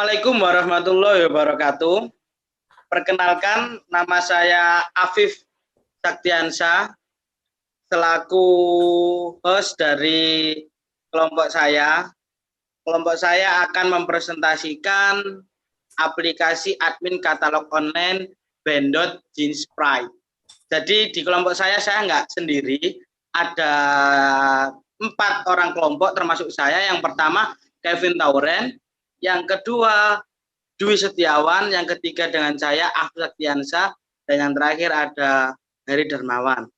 Assalamualaikum warahmatullahi wabarakatuh. Perkenalkan, nama saya Afif Saktiansyah, selaku host dari kelompok saya. Kelompok saya akan mempresentasikan aplikasi admin katalog online Bendot Jeans Pride. Jadi di kelompok saya nggak sendiri, ada 4 orang kelompok termasuk saya. Yang pertama Kevin Tauren, yang kedua Dwi Setiawan, yang ketiga dengan saya Afif Saktiansyah, dan yang terakhir ada Heri Darmawan.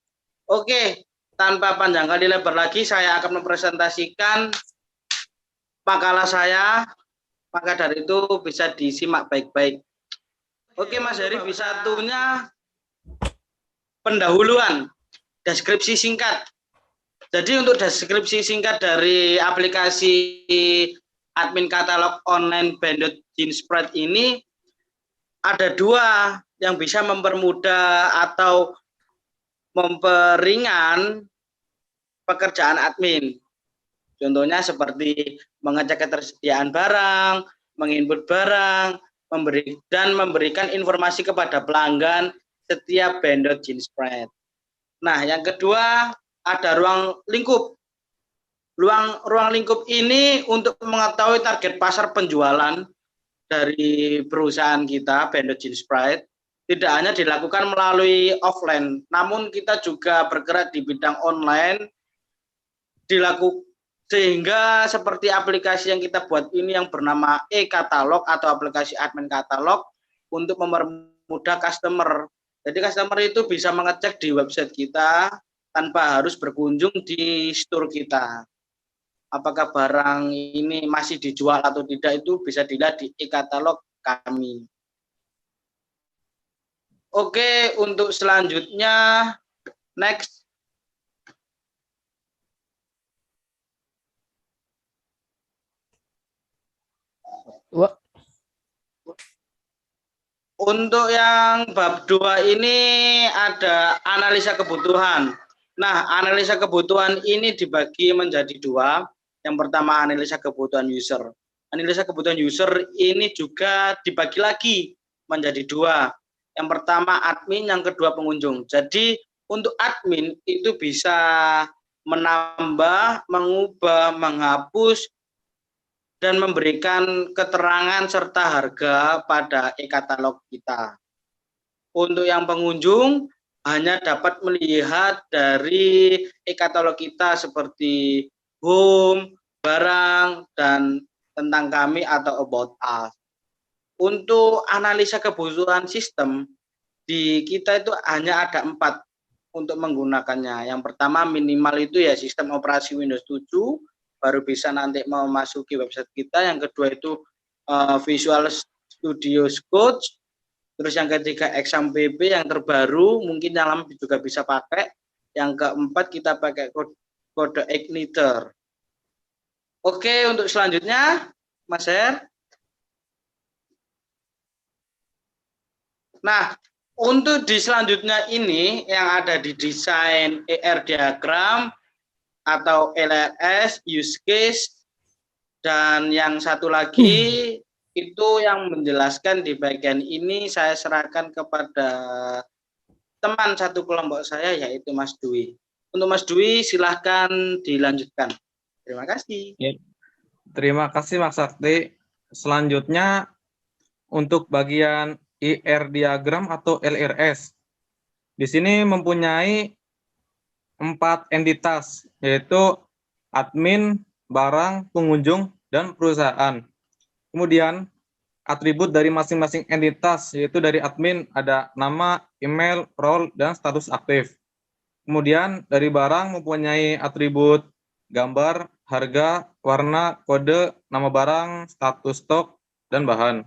Oke, tanpa panjang kali lebar lagi, saya akan mempresentasikan makalah saya. Maka dari itu bisa disimak baik-baik. Oke, Mas Heri, bisa tuhnya pendahuluan, deskripsi singkat. Jadi untuk deskripsi singkat dari aplikasi admin katalog online Bendot Jeans Pride ini, ada 2 yang bisa mempermudah atau memperingan pekerjaan admin. Contohnya seperti mengecek ketersediaan barang, menginput barang, memberikan informasi kepada pelanggan setiap Bendot Jeans Pride. Nah, yang kedua ada ruang lingkup. Ruang lingkup ini untuk mengetahui target pasar penjualan dari perusahaan kita, Bendot Jeans Pride, tidak hanya dilakukan melalui offline, namun kita juga bergerak di bidang online, sehingga seperti aplikasi yang kita buat ini yang bernama e-katalog atau aplikasi admin katalog untuk mempermudah customer. Jadi customer itu bisa mengecek di website kita tanpa harus berkunjung di store kita. Apakah barang ini masih dijual atau tidak itu bisa dilihat di e-katalog kami. Oke, untuk selanjutnya, next. Untuk yang bab 2 ini ada analisa kebutuhan. Nah, analisa kebutuhan ini dibagi menjadi 2. Yang pertama analisa kebutuhan user. Analisa kebutuhan user ini juga dibagi lagi menjadi 2. Yang pertama admin, yang kedua pengunjung. Jadi untuk admin itu bisa menambah, mengubah, menghapus, dan memberikan keterangan serta harga pada e-katalog kita. Untuk yang pengunjung hanya dapat melihat dari e-katalog kita seperti home, barang, dan tentang kami atau about us. Untuk analisa kebutuhan sistem, di kita itu hanya ada 4 untuk menggunakannya. Yang pertama minimal itu ya sistem operasi Windows 7, baru bisa nanti memasuki website kita. Yang kedua itu Visual Studio Code. Terus yang ketiga XAMPP yang terbaru, mungkin yang lama juga bisa pakai. Yang keempat kita pakai kode Igniter. Oke, untuk selanjutnya, Mas Her. Nah, untuk di selanjutnya ini yang ada di desain ER diagram atau LRS, use case, dan yang satu lagi itu yang menjelaskan di bagian ini saya serahkan kepada teman satu kelompok saya yaitu Mas Dwi. Untuk Mas Dwi silahkan dilanjutkan. Terima kasih. Ya. Terima kasih Mas Sakti. Selanjutnya untuk bagian IR diagram atau LRS. Di sini mempunyai 4 entitas, yaitu admin, barang, pengunjung, dan perusahaan. Kemudian atribut dari masing-masing entitas, yaitu dari admin ada nama, email, role, dan status aktif. Kemudian dari barang mempunyai atribut gambar, harga, warna, kode, nama barang, status stok, dan bahan.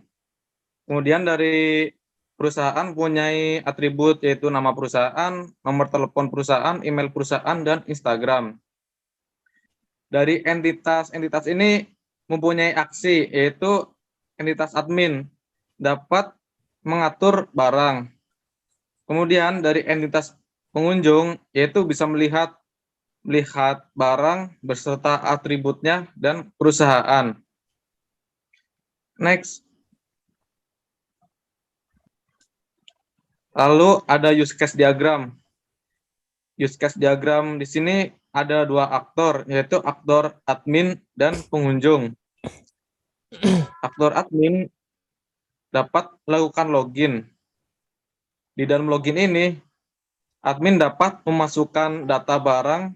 Kemudian dari perusahaan mempunyai atribut yaitu nama perusahaan, nomor telepon perusahaan, email perusahaan, dan Instagram. Dari entitas ini mempunyai aksi yaitu entitas admin dapat mengatur barang. Kemudian dari entitas pengunjung yaitu bisa melihat barang beserta atributnya dan perusahaan. Next, Lalu ada use case diagram. Use case diagram di sini ada dua aktor, yaitu aktor admin dan pengunjung. Aktor admin dapat melakukan login. Di dalam login ini, admin dapat memasukkan data barang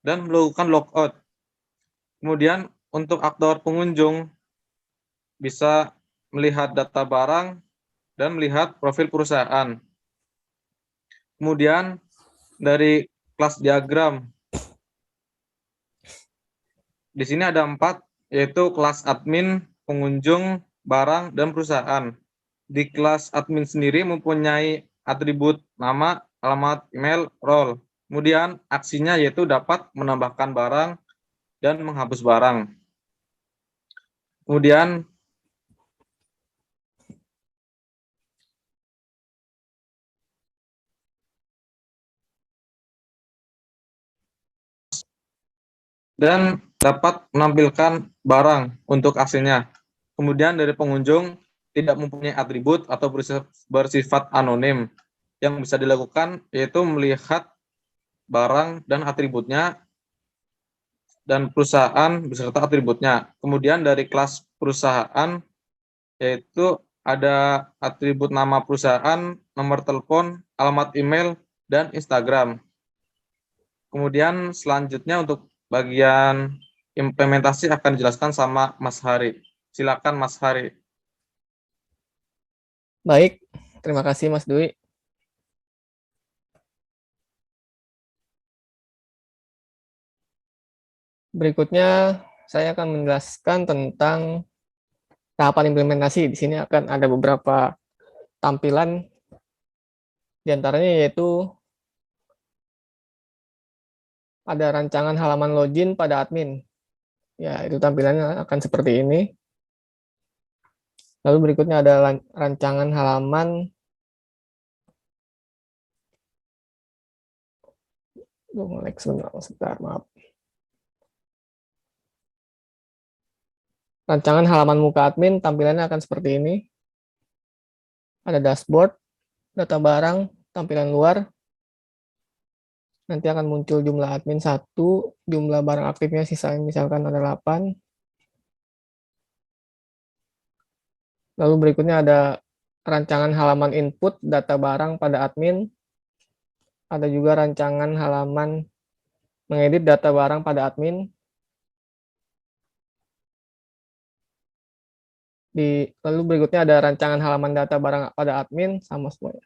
dan melakukan logout. Kemudian untuk aktor pengunjung bisa melihat data barang dan melihat profil perusahaan. Kemudian dari kelas diagram, di sini ada 4, yaitu kelas admin, pengunjung, barang, dan perusahaan. Di kelas admin sendiri mempunyai atribut nama, alamat, email, role. Kemudian aksinya yaitu dapat menambahkan barang dan menghapus barang. Kemudian dan dapat menampilkan barang untuk aksinya. Kemudian dari pengunjung tidak mempunyai atribut atau bersifat anonim. Yang bisa dilakukan yaitu melihat barang dan atributnya dan perusahaan beserta atributnya. Kemudian dari kelas perusahaan yaitu ada atribut nama perusahaan, nomor telepon, alamat email, dan Instagram. Kemudian selanjutnya untuk bagian implementasi akan dijelaskan sama Mas Hari. Silakan Mas Hari. Baik, terima kasih Mas Dwi. Berikutnya saya akan menjelaskan tentang tahapan implementasi. Di sini akan ada beberapa tampilan, diantaranya yaitu ada rancangan halaman login pada admin. Ya, itu tampilannya akan seperti ini. Lalu berikutnya ada rancangan halaman sebentar, maaf. Rancangan halaman muka admin tampilannya akan seperti ini. Ada dashboard, data barang, tampilan luar. Nanti akan muncul jumlah admin 1, jumlah barang aktifnya sisanya misalkan ada 8. Lalu berikutnya ada rancangan halaman input data barang pada admin. Ada juga rancangan halaman mengedit data barang pada admin. Lalu berikutnya ada rancangan halaman data barang pada admin, sama semuanya.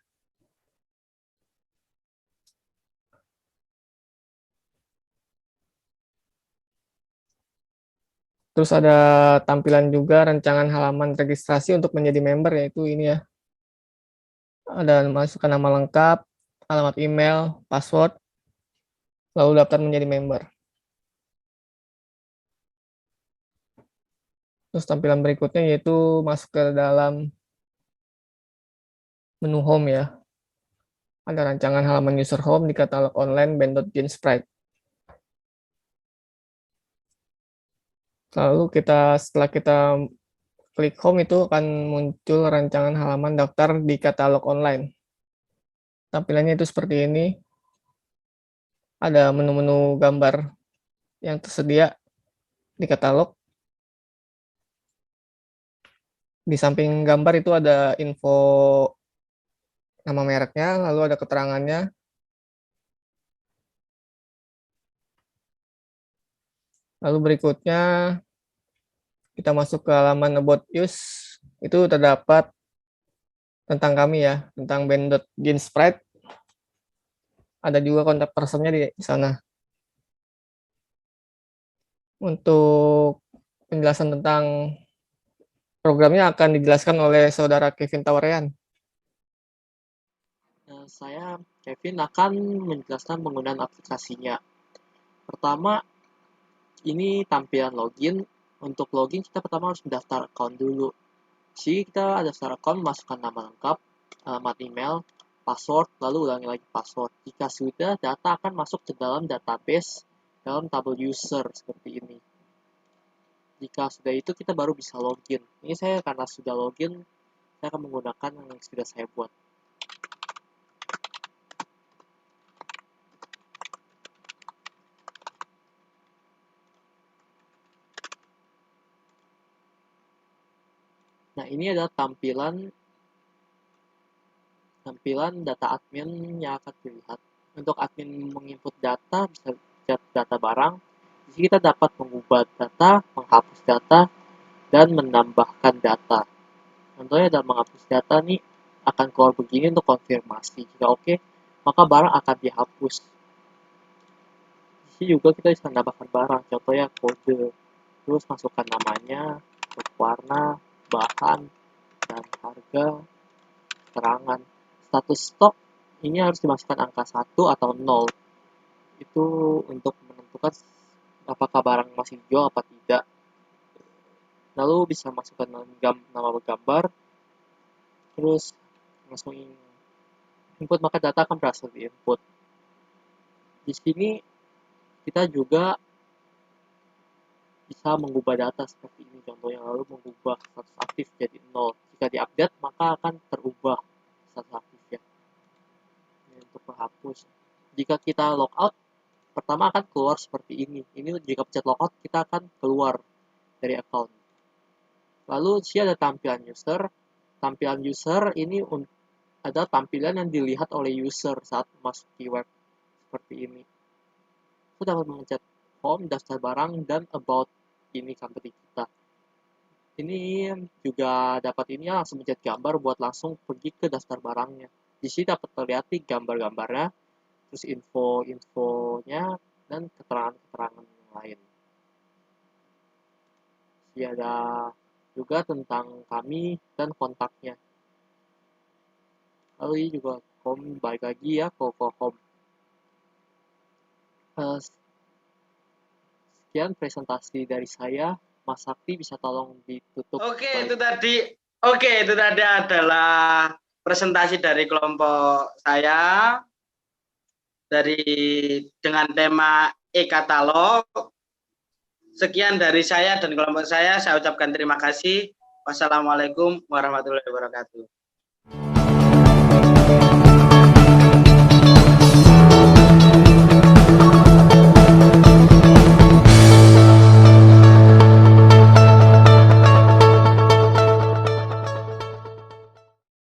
Terus ada tampilan juga rancangan halaman registrasi untuk menjadi member, yaitu ini ya. Ada masukkan nama lengkap, alamat email, password, lalu daftar menjadi member. Terus tampilan berikutnya yaitu masuk ke dalam menu home ya. Ada rancangan halaman user home di katalog online band.gensprite. Lalu setelah kita klik home itu akan muncul rancangan halaman daftar di katalog online. Tampilannya itu seperti ini. Ada menu-menu gambar yang tersedia di katalog. Di samping gambar itu ada info nama mereknya, lalu ada keterangannya. Lalu berikutnya kita masuk ke halaman about use. Itu terdapat tentang kami ya, tentang band.gensprite. Ada juga kontak personnya di sana. Untuk penjelasan tentang programnya akan dijelaskan oleh saudara Kevin Tawarean. Saya, Kevin, akan menjelaskan penggunaan aplikasinya. Pertama, ini tampilan login. Untuk login, kita pertama harus mendaftar account dulu. Jadi kita daftar account, masukkan nama lengkap, alamat email, password, lalu ulangi lagi password. Jika sudah, data akan masuk ke dalam database dalam tabel user seperti ini. Jika sudah itu, kita baru bisa login. Ini saya karena sudah login, saya akan menggunakan yang sudah saya buat. Nah, ini adalah tampilan data admin yang akan dilihat. Untuk admin menginput data, bisa lihat data barang. Di sini kita dapat mengubah data, menghapus data, dan menambahkan data. Contohnya dalam menghapus data nih, akan keluar begini untuk konfirmasi. Jika oke, maka barang akan dihapus. Di sini juga kita bisa menambahkan barang, contohnya kode. Terus masukkan namanya, warna, bahan, dan harga, keterangan. Status stok ini harus dimasukkan angka 1 atau 0. Itu untuk menentukan apakah barang masih dijual apa tidak. Lalu bisa masukkan nama gambar, terus langsung input, maka data akan berhasil diinput. Di sini kita juga bisa mengubah data seperti ini contohnya, lalu mengubah status aktif jadi 0. Jika diupdate maka akan terubah status aktifnya. Ini untuk menghapus. Jika kita logout, pertama akan keluar seperti ini. Ini jika pencet logout kita akan keluar dari account. Lalu sini ada tampilan user. Tampilan user ini ada tampilan yang dilihat oleh user saat masuk ke web seperti ini. Kita dapat mencet home, daftar barang, dan about ini company kita. Ini juga dapat ini langsung mencet gambar buat langsung pergi ke daftar barangnya. Di sini dapat terlihat nih gambar-gambarnya, terus info-infonya, dan keterangan-keterangan yang lain. Ini ada juga tentang kami dan kontaknya. Lalu ini juga home, balik lagi ya ke home. Sekian presentasi dari saya. Mas Sakti bisa tolong ditutup. Oke, itu tadi adalah presentasi dari kelompok saya dengan tema e-katalog. Sekian dari saya dan kelompok saya ucapkan terima kasih. Wassalamualaikum warahmatullahi wabarakatuh.